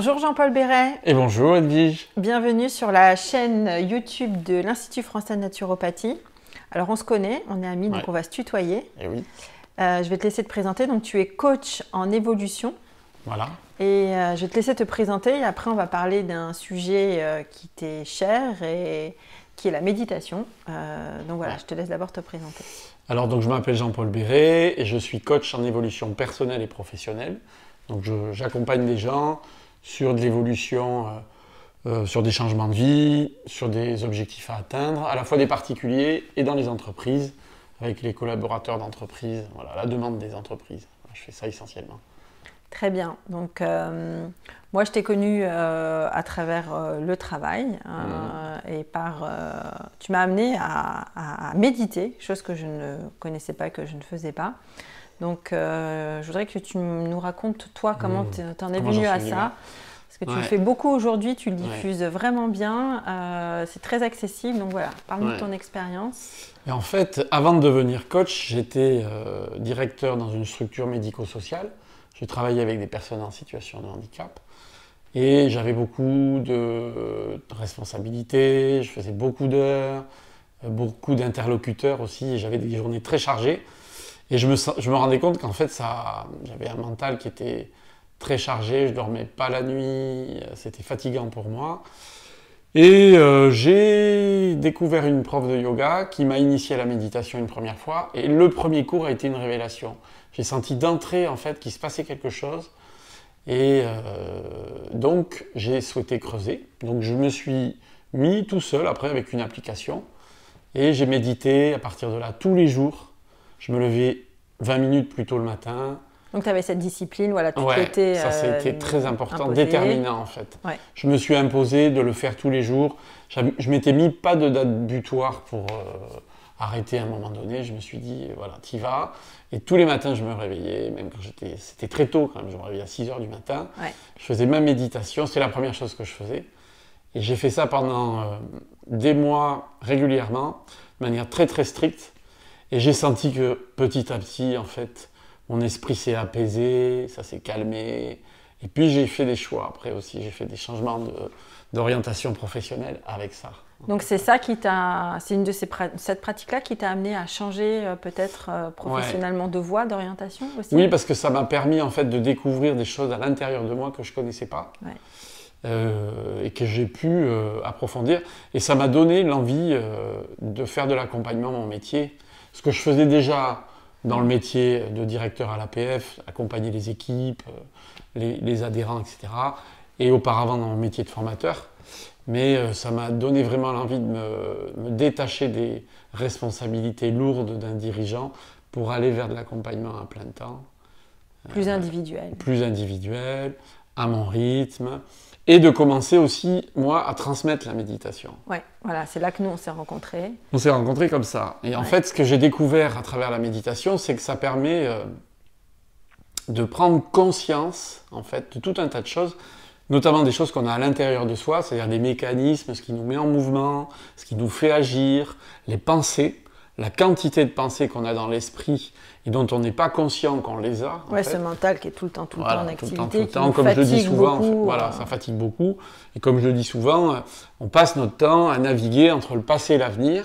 Bonjour Jean-Paul Béret. Et bonjour Edwige. Bienvenue sur la chaîne YouTube de l'Institut français de naturopathie. Alors on se connaît, on est amis, donc on va se tutoyer. Et oui. Je vais te laisser te présenter. Donc tu es coach en évolution. Voilà. Et je vais te laisser te présenter et après on va parler d'un sujet qui t'est cher et qui est la méditation. Donc voilà, je te laisse d'abord te présenter. Alors donc je m'appelle Jean-Paul Béret et je suis coach en évolution personnelle et professionnelle. Donc j'accompagne des gens sur de l'évolution, sur des changements de vie, sur des objectifs à atteindre, à la fois des particuliers et dans les entreprises, avec les collaborateurs d'entreprise, voilà, la demande des entreprises. Je fais ça essentiellement. Très bien. Donc, moi, je t'ai connu à travers le travail et tu m'as amené à méditer, chose que je ne connaissais pas, que je ne faisais pas. Donc, je voudrais que tu nous racontes, toi, comment tu en es venu à ça. Parce que tu le fais beaucoup aujourd'hui, tu le diffuses vraiment bien, c'est très accessible. Donc voilà, parle-nous de ton expérience. Et en fait, avant de devenir coach, j'étais directeur dans une structure médico-sociale. Je travaillais avec des personnes en situation de handicap. Et j'avais beaucoup de responsabilités, je faisais beaucoup d'heures, beaucoup d'interlocuteurs aussi, et j'avais des journées très chargées. Et je me rendais compte qu'en fait, j'avais un mental qui était très chargé, je ne dormais pas la nuit, c'était fatigant pour moi. Et j'ai découvert une prof de yoga qui m'a initié à la méditation une première fois. Et le premier cours a été une révélation. J'ai senti d'entrée en fait qu'il se passait quelque chose. Et donc j'ai souhaité creuser. Donc je me suis mis tout seul après avec une application. Et j'ai médité à partir de là tous les jours. Je me levais 20 minutes plus tôt le matin. Donc tu avais cette discipline, voilà, ça c'était très important, imposé. déterminant en fait. Ouais. Je me suis imposé de le faire tous les jours. Je m'étais mis pas de date butoir pour arrêter à un moment donné. Je me suis dit, voilà, t'y vas. Et tous les matins, je me réveillais, même quand c'était très tôt quand même, je me réveillais à 6 h du matin. Ouais. Je faisais ma méditation, c'était la première chose que je faisais. Et j'ai fait ça pendant des mois régulièrement, de manière très très stricte. Et j'ai senti que petit à petit, en fait, mon esprit s'est apaisé, ça s'est calmé. Et puis j'ai fait des choix après aussi, j'ai fait des changements d'orientation professionnelle avec ça. Donc c'est une de cette pratique-là qui t'a amené à changer peut-être professionnellement de voie, d'orientation aussi? Oui, parce que ça m'a permis en fait de découvrir des choses à l'intérieur de moi que je ne connaissais pas. Ouais. Et que j'ai pu approfondir. Et ça m'a donné l'envie de faire de l'accompagnement mon métier. Ce que je faisais déjà dans le métier de directeur à l'APF, accompagner les équipes, les adhérents, etc. Et auparavant dans mon métier de formateur. Mais ça m'a donné vraiment l'envie de me détacher des responsabilités lourdes d'un dirigeant pour aller vers de l'accompagnement à plein temps. Plus individuel. Plus individuel, à mon rythme. Et de commencer aussi, moi, à transmettre la méditation. Ouais, voilà, c'est là que nous, on s'est rencontrés. On s'est rencontrés comme ça. Et en fait, ce que j'ai découvert à travers la méditation, c'est que ça permet de prendre conscience, en fait, de tout un tas de choses, notamment des choses qu'on a à l'intérieur de soi, c'est-à-dire des mécanismes, ce qui nous met en mouvement, ce qui nous fait agir, les pensées, la quantité de pensées qu'on a dans l'esprit et dont on n'est pas conscient qu'on les a. Ouais, ce mental qui est tout le temps en activité, tout le temps, comme je le dis souvent, voilà, ça fatigue beaucoup. Et comme je le dis souvent, on passe notre temps à naviguer entre le passé et l'avenir,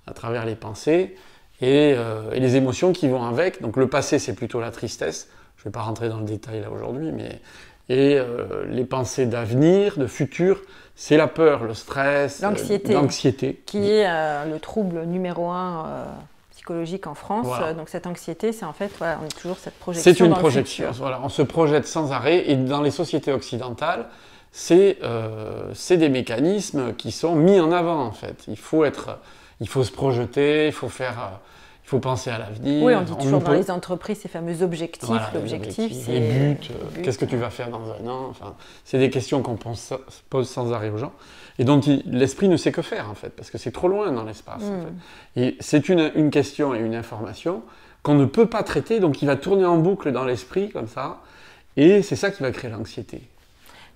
à travers les pensées et les émotions qui vont avec. Donc le passé, c'est plutôt la tristesse. Je ne vais pas rentrer dans le détail là aujourd'hui, mais les pensées d'avenir, de futur, c'est la peur, le stress, l'anxiété. Qui est le trouble numéro 1 psychologique en France. Voilà. Donc cette anxiété, c'est en fait, voilà, on est toujours cette projection. C'est une projection, voilà, on se projette sans arrêt. Et dans les sociétés occidentales, c'est des mécanismes qui sont mis en avant en fait. Il faut se projeter, il faut penser à l'avenir. Oui, on dit toujours dans les entreprises ces fameux objectifs. Voilà, l'objectif, c'est les buts. Qu'est-ce que tu vas faire dans un an? Enfin, c'est des questions qu'on pose sans arrêt aux gens et dont l'esprit ne sait que faire en fait, parce que c'est trop loin dans l'espace. En fait. Et c'est une question et une information qu'on ne peut pas traiter, donc il va tourner en boucle dans l'esprit comme ça, et c'est ça qui va créer l'anxiété.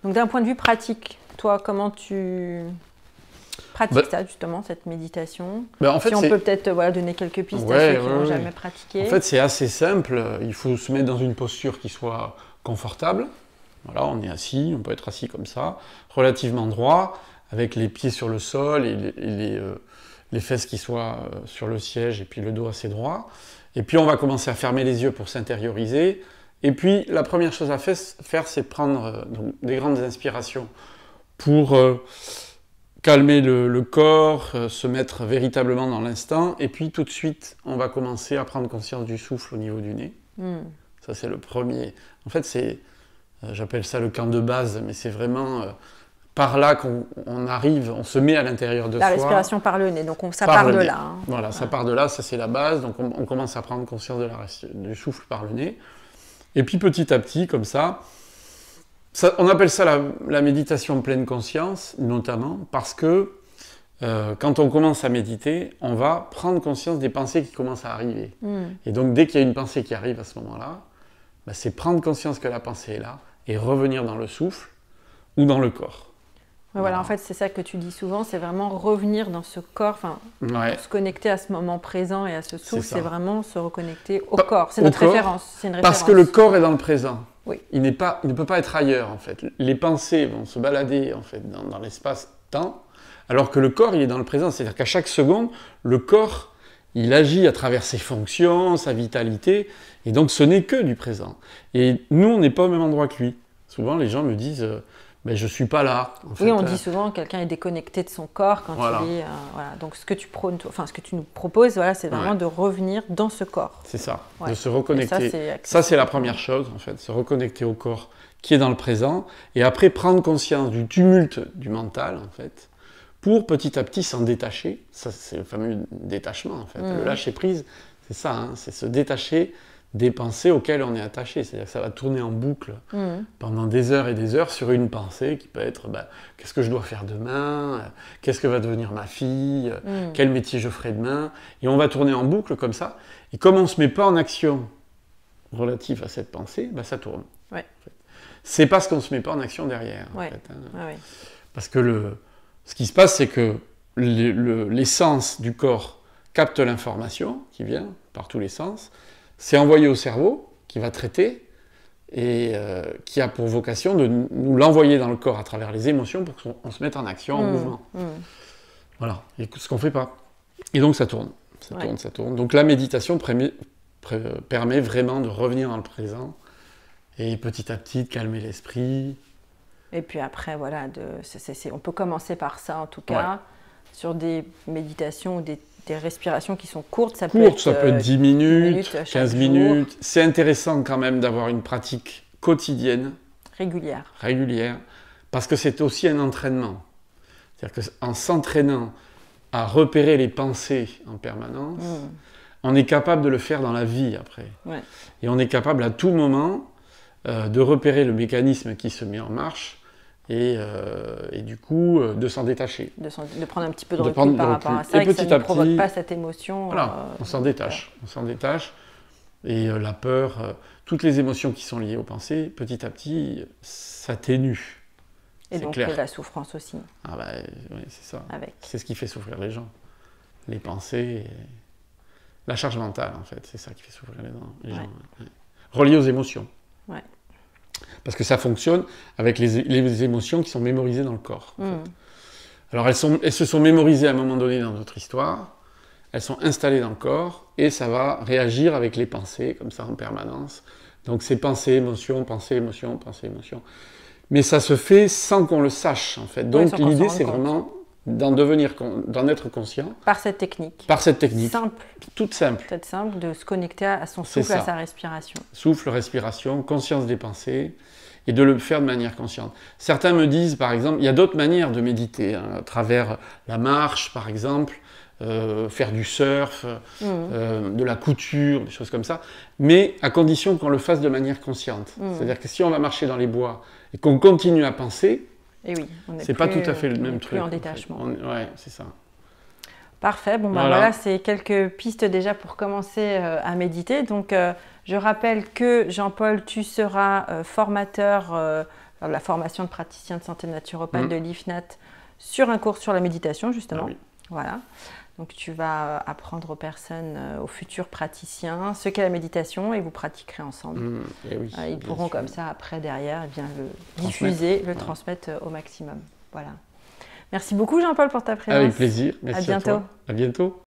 Donc d'un point de vue pratique, toi, comment tu pratique ça justement, cette méditation? En fait, si on peut peut-être donner quelques pistes à ceux qui n'ont jamais pratiqué. En fait, c'est assez simple. Il faut se mettre dans une posture qui soit confortable. Voilà, on est assis, on peut être assis comme ça, relativement droit, avec les pieds sur le sol et les fesses qui soient sur le siège et puis le dos assez droit. Et puis on va commencer à fermer les yeux pour s'intérioriser. Et puis la première chose à faire, c'est prendre donc, des grandes inspirations pour calmer le corps, se mettre véritablement dans l'instant. Et puis tout de suite, on va commencer à prendre conscience du souffle au niveau du nez. Ça, c'est le premier. En fait, j'appelle ça le camp de base, mais c'est vraiment par là qu'on arrive, on se met à l'intérieur de soi. La respiration par le nez, donc ça part de là. Hein. Voilà, ça part de là, ça c'est la base. Donc on commence à prendre conscience du souffle par le nez. Et puis petit à petit, comme ça on appelle ça la méditation pleine conscience, notamment parce que quand on commence à méditer, on va prendre conscience des pensées qui commencent à arriver. Et donc dès qu'il y a une pensée qui arrive à ce moment-là, bah, c'est prendre conscience que la pensée est là et revenir dans le souffle ou dans le corps. Voilà, en fait, c'est ça que tu dis souvent, c'est vraiment revenir dans ce corps, se connecter à ce moment présent et à ce souffle, c'est vraiment se reconnecter au corps. C'est notre référence. Parce que le corps est dans le présent. Oui. Il ne peut pas être ailleurs, en fait. Les pensées vont se balader, en fait, dans l'espace-temps, alors que le corps, il est dans le présent. C'est-à-dire qu'à chaque seconde, le corps, il agit à travers ses fonctions, sa vitalité, et donc ce n'est que du présent. Et nous, on n'est pas au même endroit que lui. Souvent, les gens me disent... mais je ne suis pas là. Oui, on dit souvent que quelqu'un est déconnecté de son corps quand il est... voilà. Donc ce que tu nous proposes, voilà, c'est vraiment de revenir dans ce corps. C'est ça, de se reconnecter. Ça, c'est la première chose, en fait, se reconnecter au corps qui est dans le présent, et après prendre conscience du tumulte du mental, en fait, pour petit à petit s'en détacher. Ça, c'est le fameux détachement, en fait. Le lâcher-prise, c'est ça, hein, c'est se détacher des pensées auxquelles on est attaché. C'est-à-dire que ça va tourner en boucle pendant des heures et des heures sur une pensée qui peut être qu'est-ce que je dois faire demain, qu'est-ce que va devenir ma fille, quel métier je ferai demain. Et on va tourner en boucle comme ça. Et comme on ne se met pas en action relative à cette pensée, ça tourne. Ouais. En fait. C'est parce qu'on ne se met pas en action derrière. En fait, hein. Parce que ce qui se passe, c'est que l'essence du corps capte l'information qui vient par tous les sens. C'est envoyé au cerveau, qui va traiter, et qui a pour vocation de nous l'envoyer dans le corps à travers les émotions pour qu'on se mette en action, en mouvement. Voilà, et ce qu'on ne fait pas. Et donc ça tourne, ça tourne. Donc la méditation permet vraiment de revenir dans le présent, et petit à petit de calmer l'esprit. Et puis après, voilà, on peut commencer par ça en tout cas, sur des méditations ou des respirations qui sont courtes, ça peut être 10 minutes, 15 minutes. C'est intéressant quand même d'avoir une pratique quotidienne. Régulière. Parce que c'est aussi un entraînement. C'est-à-dire qu'en s'entraînant à repérer les pensées en permanence, on est capable de le faire dans la vie après. Et on est capable à tout moment de repérer le mécanisme qui se met en marche et du coup de s'en détacher. De prendre un petit peu de recul par rapport à ça et que ça ne provoque pas cette émotion. Voilà, on s'en détache. Et la peur, toutes les émotions qui sont liées aux pensées, petit à petit, s'atténuent. Et donc la souffrance aussi. Oui, c'est ça. C'est ce qui fait souffrir les gens. Les pensées, la charge mentale en fait, c'est ça qui fait souffrir les gens. Relié aux émotions. Parce que ça fonctionne avec les émotions qui sont mémorisées dans le corps. En fait. Alors elles se sont mémorisées à un moment donné dans notre histoire, elles sont installées dans le corps, et ça va réagir avec les pensées, comme ça en permanence. Donc c'est pensée, émotion, pensée, émotion, pensée, émotion. Mais ça se fait sans qu'on le sache, en fait. Donc l'idée, c'est vraiment d'en être conscient. Par cette technique. Simple. Toute simple. Peut-être simple, de se connecter à son souffle, à sa respiration. Souffle, respiration, conscience des pensées, et de le faire de manière consciente. Certains me disent, par exemple, il y a d'autres manières de méditer, à travers la marche, par exemple, faire du surf, de la couture, des choses comme ça, mais à condition qu'on le fasse de manière consciente. C'est-à-dire que si on va marcher dans les bois et qu'on continue à penser, c'est pas tout à fait le même truc. En détachement. C'est ça. Parfait. Voilà, c'est quelques pistes déjà pour commencer à méditer. Donc, je rappelle que Jean-Paul, tu seras formateur de la formation de praticien de santé naturopathe de l'IFNAT sur un cours sur la méditation, justement. Voilà. Donc tu vas apprendre aux personnes, aux futurs praticiens, ce qu'est la méditation et vous pratiquerez ensemble. Et oui, Ils pourront sûr. comme ça après derrière eh bien, le diffuser, le transmettre au maximum. Voilà. Merci beaucoup Jean-Paul pour ta présence. Avec plaisir. Merci à bientôt. À bientôt.